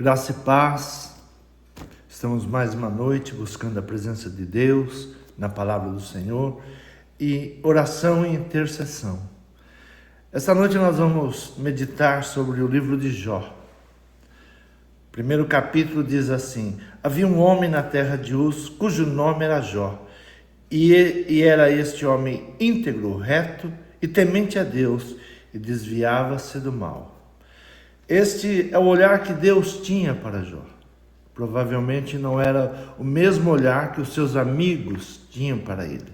Graça e paz, estamos mais uma noite buscando a presença de Deus, na palavra do Senhor, e oração e intercessão. Esta noite nós vamos meditar sobre o livro de Jó. O primeiro capítulo diz assim: havia um homem na terra de Uz, cujo nome era Jó, e era este homem íntegro, reto e temente a Deus, e desviava-se do mal. Este é o olhar que Deus tinha para Jó. Provavelmente não era o mesmo olhar que os seus amigos tinham para ele.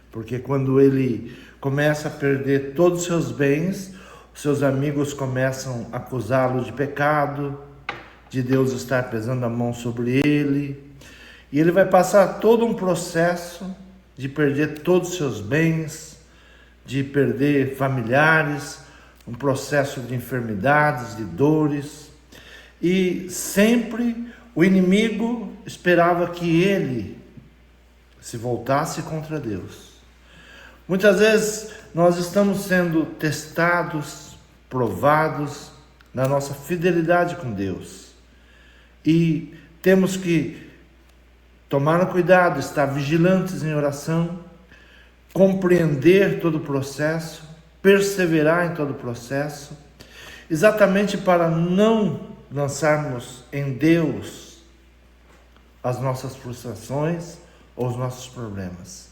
Porque quando ele começa a perder todos os seus bens, os seus amigos começam a acusá-lo de pecado, de Deus estar pesando a mão sobre ele. E ele vai passar todo um processo de perder todos os seus bens, de perder familiares, um processo de enfermidades, de dores, e sempre o inimigo esperava que ele se voltasse contra Deus. Muitas vezes nós estamos sendo testados, provados na nossa fidelidade com Deus, e temos que tomar cuidado, estar vigilantes em oração, compreender todo o processo, perseverar em todo o processo, exatamente para não lançarmos em Deus as nossas frustrações ou os nossos problemas.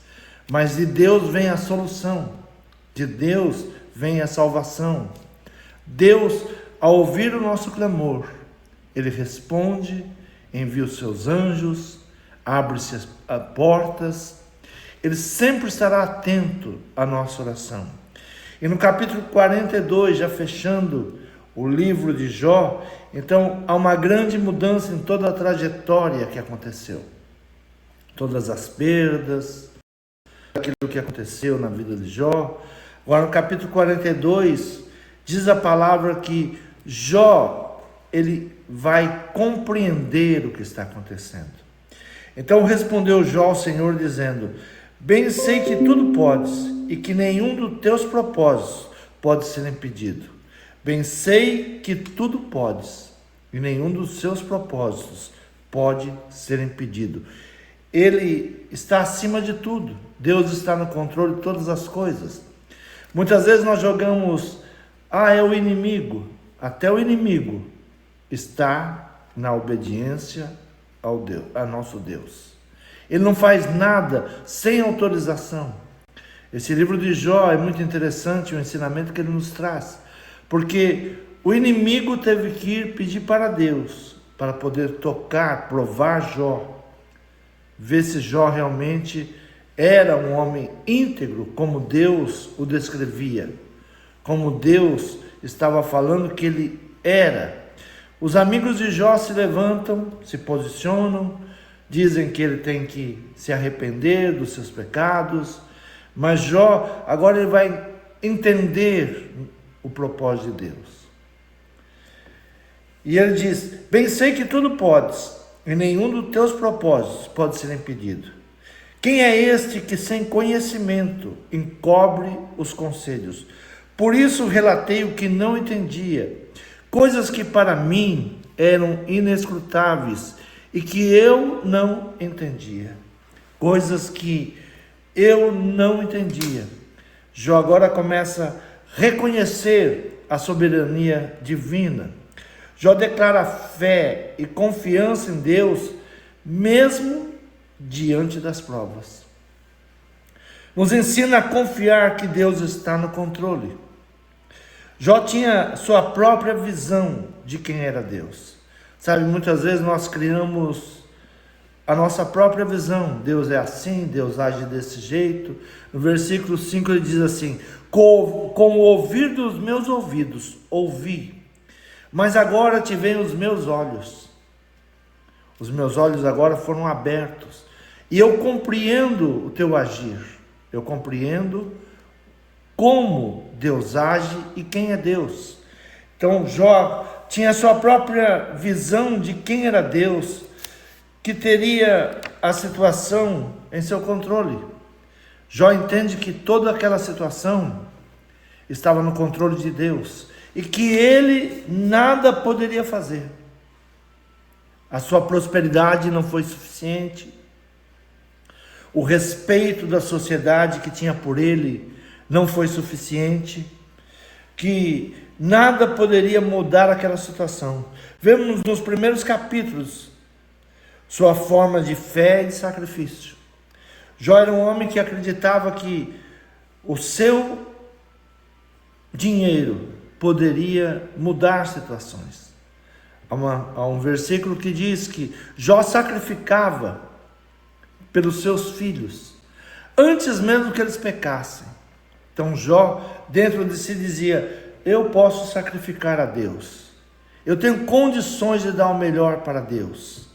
Mas de Deus vem a solução, de Deus vem a salvação. Deus, ao ouvir o nosso clamor, Ele responde, envia os seus anjos, abre-se as portas, Ele sempre estará atento à nossa oração. E no capítulo 42, já fechando o livro de Jó, então há uma grande mudança em toda a trajetória que aconteceu. Todas as perdas, aquilo que aconteceu na vida de Jó. Agora no capítulo 42, diz a palavra que Jó, ele vai compreender o que está acontecendo. Então respondeu Jó ao Senhor dizendo: bem sei que tudo podes, e que nenhum dos teus propósitos pode ser impedido. Bem sei que tudo podes, e nenhum dos seus propósitos pode ser impedido. Ele está acima de tudo. Deus está no controle de todas as coisas. Muitas vezes nós jogamos, é o inimigo. Até o inimigo está na obediência a nosso Deus. Ele não faz nada sem autorização. Esse livro de Jó é muito interessante, o ensinamento que ele nos traz, porque o inimigo teve que ir pedir para Deus, para poder tocar, provar Jó, ver se Jó realmente era um homem íntegro, como Deus o descrevia, como Deus estava falando que ele era. Os amigos de Jó se levantam, se posicionam, dizem que ele tem que se arrepender dos seus pecados, mas Jó, agora ele vai entender o propósito de Deus. E ele diz: bem sei que tudo podes, e nenhum dos teus propósitos pode ser impedido. Quem é este que sem conhecimento encobre os conselhos? Por isso relatei o que não entendia, coisas que para mim eram inescrutáveis, e que eu não entendia. Coisas que eu não entendia. Jó agora começa a reconhecer a soberania divina. Jó declara fé e confiança em Deus, mesmo diante das provas. Nos ensina a confiar que Deus está no controle. Jó tinha sua própria visão de quem era Deus. Sabe, muitas vezes nós criamos a nossa própria visão. Deus é assim, Deus age desse jeito. No versículo 5 ele diz assim: com o ouvir dos meus ouvidos, ouvi, mas agora te veem os meus olhos. Os meus olhos agora foram abertos, e eu compreendo o teu agir. Eu compreendo como Deus age e quem é Deus. Então Jó tinha a sua própria visão de quem era Deus, que teria a situação em seu controle. Jó entende que toda aquela situação estava no controle de Deus e que ele nada poderia fazer. A sua prosperidade não foi suficiente. O respeito da sociedade que tinha por ele não foi suficiente. Que nada poderia mudar aquela situação. Vemos nos primeiros capítulos sua forma de fé e de sacrifício. Jó era um homem que acreditava que o seu dinheiro poderia mudar situações. Há um versículo que diz que Jó sacrificava pelos seus filhos, antes mesmo que eles pecassem. Então Jó, dentro de si, dizia: eu posso sacrificar a Deus, eu tenho condições de dar o melhor para Deus.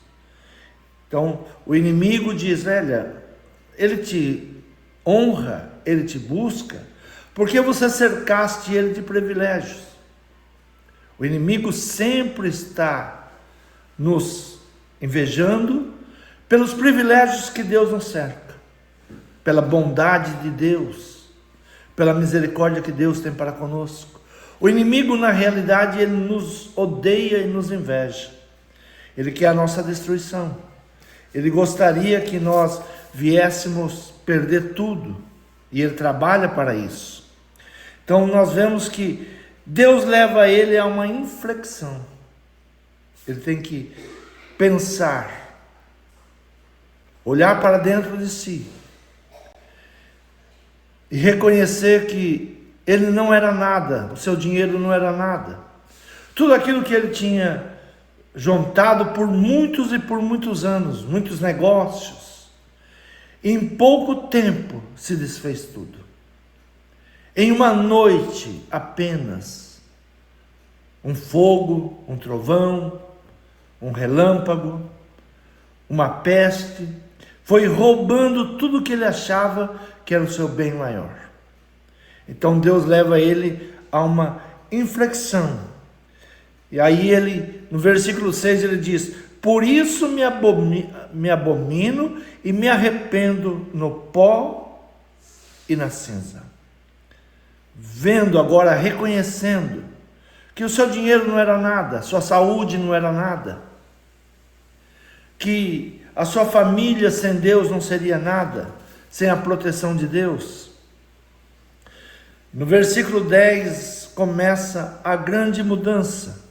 Então o inimigo diz: olha, ele te honra, ele te busca, porque você cercaste ele de privilégios. O inimigo sempre está nos invejando pelos privilégios que Deus nos cerca, pela bondade de Deus, pela misericórdia que Deus tem para conosco. O inimigo, na realidade, ele nos odeia e nos inveja. Ele quer a nossa destruição. Ele gostaria que nós viéssemos perder tudo, e ele trabalha para isso. Então nós vemos que Deus leva ele a uma inflexão. Ele tem que pensar, olhar para dentro de si e reconhecer que ele não era nada, o seu dinheiro não era nada. Tudo aquilo que ele tinha juntado por muitos e por muitos anos, muitos negócios, em pouco tempo se desfez tudo. Em uma noite apenas, um fogo, um trovão, um relâmpago, uma peste, foi roubando tudo que ele achava que era o seu bem maior. Então Deus leva ele a uma inflexão. E aí ele, no versículo 6, ele diz: por isso me abomino e me arrependo no pó e na cinza. Vendo agora, reconhecendo que o seu dinheiro não era nada, sua saúde não era nada, que a sua família sem Deus não seria nada, sem a proteção de Deus. No versículo 10 começa a grande mudança.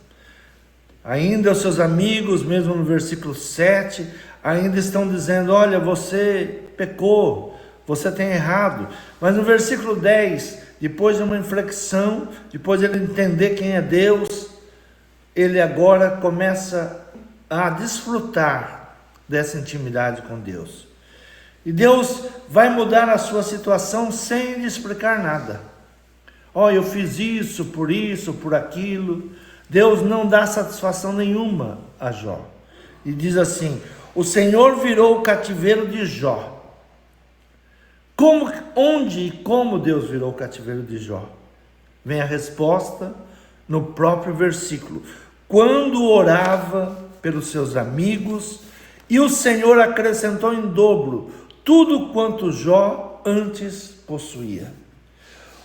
Ainda os seus amigos, mesmo no versículo 7, ainda estão dizendo: olha, você pecou, você tem errado. Mas no versículo 10, depois de uma inflexão, depois de ele entender quem é Deus, ele agora começa a desfrutar dessa intimidade com Deus. E Deus vai mudar a sua situação sem lhe explicar nada. Eu fiz isso, por aquilo. Deus não dá satisfação nenhuma a Jó. E diz assim: o Senhor virou o cativeiro de Jó. Onde e como Deus virou o cativeiro de Jó? Vem a resposta no próprio versículo: quando orava pelos seus amigos, e o Senhor acrescentou em dobro tudo quanto Jó antes possuía.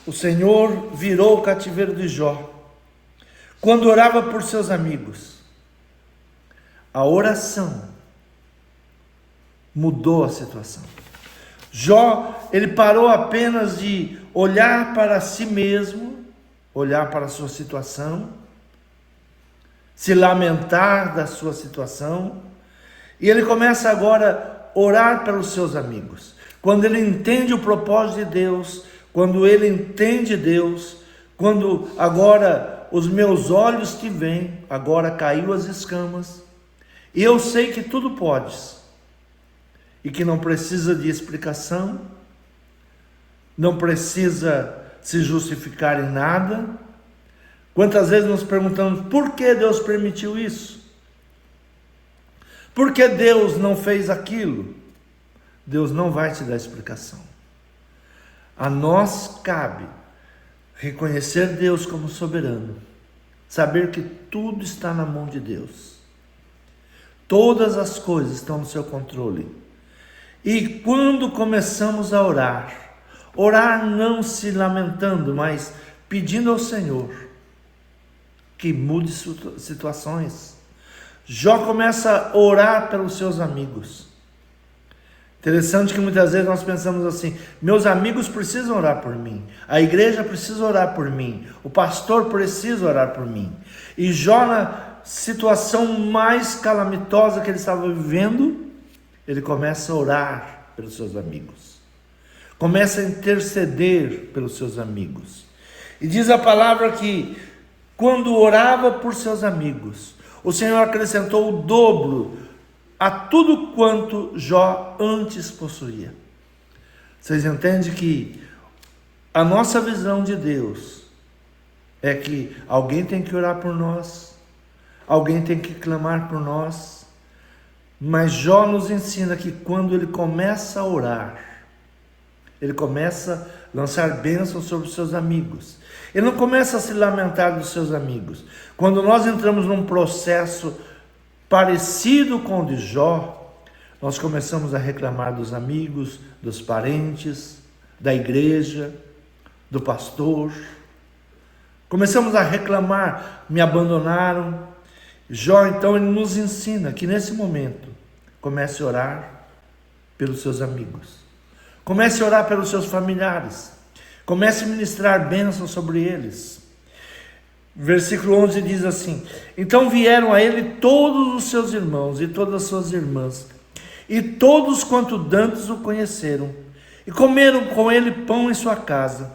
O Senhor virou o cativeiro de Jó quando orava por seus amigos. A oração mudou a situação. Jó, ele parou apenas de olhar para si mesmo, olhar para a sua situação, se lamentar da sua situação, e ele começa agora a orar pelos seus amigos. Quando ele entende o propósito de Deus, quando ele entende Deus, quando agora os meus olhos te veem, agora caiu as escamas, e eu sei que tudo podes, e que não precisa de explicação, não precisa se justificar em nada. Quantas vezes nos perguntamos: por que Deus permitiu isso? Por que Deus não fez aquilo? Deus não vai te dar explicação. A nós cabe reconhecer Deus como soberano, saber que tudo está na mão de Deus, todas as coisas estão no seu controle. E quando começamos a orar não se lamentando, mas pedindo ao Senhor que mude situações. Jó começa a orar pelos seus amigos. Interessante que muitas vezes nós pensamos assim: meus amigos precisam orar por mim, a igreja precisa orar por mim, o pastor precisa orar por mim. E Jó, na situação mais calamitosa que ele estava vivendo, ele começa a orar pelos seus amigos, começa a interceder pelos seus amigos. E diz a palavra que quando orava por seus amigos, o Senhor acrescentou o dobro a tudo quanto Jó antes possuía. Vocês entendem que a nossa visão de Deus é que alguém tem que orar por nós, alguém tem que clamar por nós, mas Jó nos ensina que quando ele começa a orar, ele começa a lançar bênçãos sobre os seus amigos. Ele não começa a se lamentar dos seus amigos. Quando nós entramos num processo parecido com o de Jó, nós começamos a reclamar dos amigos, dos parentes, da igreja, do pastor. Começamos a reclamar: me abandonaram. Jó, então, ele nos ensina que nesse momento, comece a orar pelos seus amigos. Comece a orar pelos seus familiares. Comece a ministrar bênçãos sobre eles. Versículo 11 diz assim: então vieram a ele todos os seus irmãos e todas as suas irmãs, e todos quanto dantes o conheceram, e comeram com ele pão em sua casa,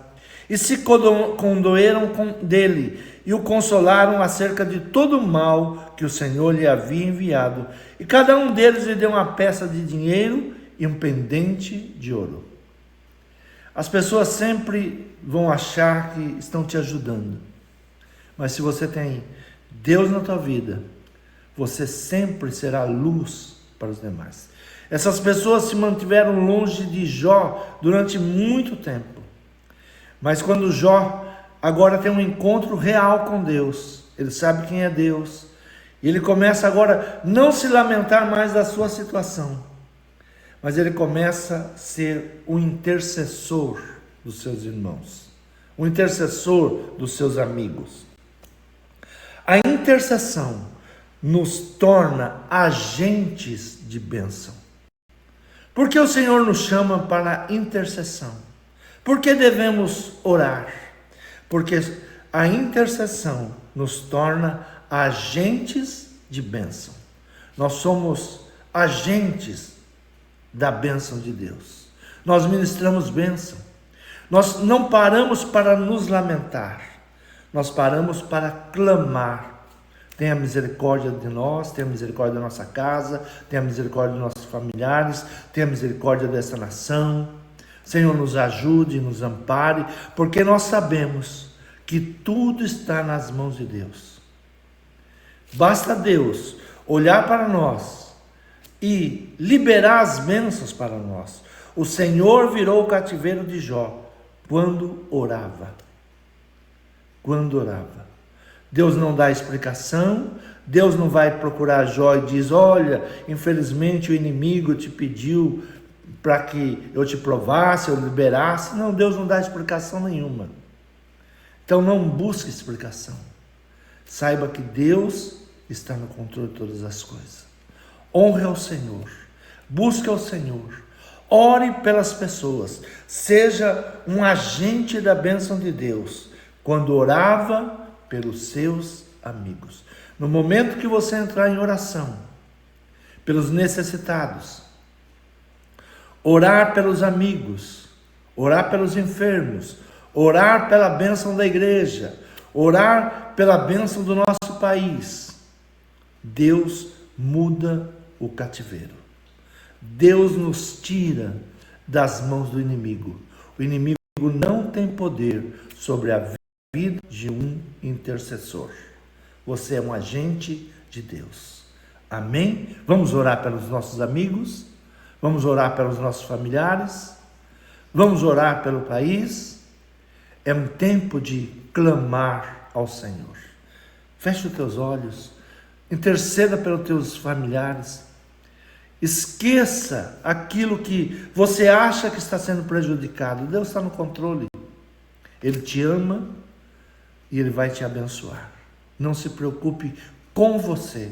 e se condoeram dele, e o consolaram acerca de todo o mal que o Senhor lhe havia enviado. E cada um deles lhe deu uma peça de dinheiro e um pendente de ouro. As pessoas sempre vão achar que estão te ajudando, mas se você tem Deus na tua vida, você sempre será luz para os demais. Essas pessoas se mantiveram longe de Jó durante muito tempo, mas quando Jó agora tem um encontro real com Deus, ele sabe quem é Deus, e ele começa agora a não se lamentar mais da sua situação, mas ele começa a ser o intercessor dos seus irmãos, o intercessor dos seus amigos. A intercessão nos torna agentes de bênção. Por que o Senhor nos chama para a intercessão? Por que devemos orar? Porque a intercessão nos torna agentes de bênção. Nós somos agentes da bênção de Deus. Nós ministramos bênção. Nós não paramos para nos lamentar. Nós paramos para clamar: tenha misericórdia de nós, tenha misericórdia da nossa casa, tenha misericórdia dos nossos familiares, tenha misericórdia dessa nação. Senhor, nos ajude, nos ampare, porque nós sabemos que tudo está nas mãos de Deus. Basta Deus olhar para nós e liberar as bênçãos para nós. O Senhor virou o cativeiro de Jó quando orava. Quando orava. Deus não dá explicação, Deus não vai procurar Jó e diz: olha, infelizmente o inimigo te pediu para que eu te provasse, eu liberasse. Não, Deus não dá explicação nenhuma. Então não busque explicação. Saiba que Deus está no controle de todas as coisas. Honre ao Senhor, busque ao Senhor, ore pelas pessoas, seja um agente da bênção de Deus, quando orava pelos seus amigos. No momento que você entrar em oração, pelos necessitados, orar pelos amigos, orar pelos enfermos, orar pela bênção da igreja, orar pela bênção do nosso país, Deus muda o cativeiro. Deus nos tira das mãos do inimigo. O inimigo não tem poder sobre a vida de um intercessor. Você é um agente de Deus. Amém? Vamos orar pelos nossos amigos, vamos orar pelos nossos familiares, vamos orar pelo país. É um tempo de clamar ao Senhor. Feche os teus olhos, interceda pelos teus familiares. Esqueça aquilo que você acha que está sendo prejudicado. Deus está no controle. Ele te ama e Ele vai te abençoar. Não se preocupe com você.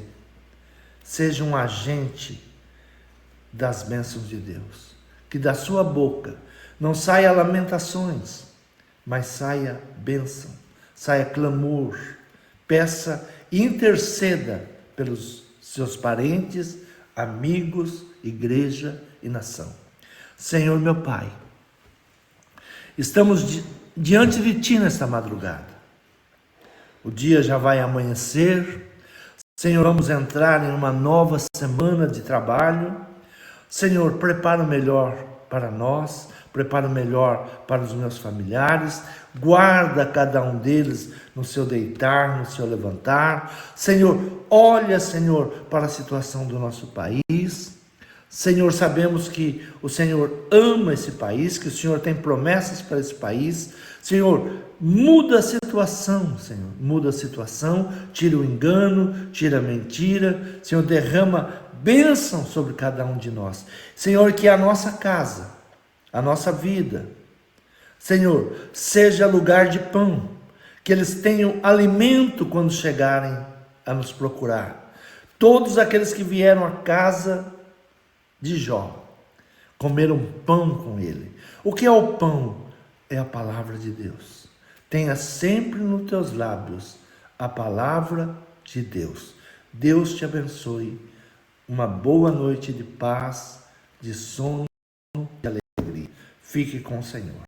seja um agente das bênçãos de Deus. Que da sua boca não saia lamentações, mas saia bênção, saia clamor. Peça e interceda pelos seus parentes, amigos, igreja e nação. Senhor meu Pai, estamos diante de Ti nesta madrugada. O dia já vai amanhecer. Senhor, vamos entrar em uma nova semana de trabalho. Senhor, prepara o melhor para nós, prepara o melhor para os meus familiares, guarda cada um deles no seu deitar, no seu levantar. Senhor, olha, Senhor, para a situação do nosso país. Senhor, sabemos que o Senhor ama esse país, que o Senhor tem promessas para esse país. Senhor, muda a situação, Senhor, muda a situação, tira o engano, tira a mentira. Senhor, derrama bênção sobre cada um de nós. Senhor, que a nossa casa, a nossa vida, Senhor, seja lugar de pão, que eles tenham alimento quando chegarem a nos procurar. Todos aqueles que vieram à casa de Jó comeram pão com ele. O que é o pão? É a palavra de Deus. Tenha sempre nos teus lábios a palavra de Deus. Deus te abençoe. Uma boa noite de paz, de sono e alegria. Fique com o Senhor.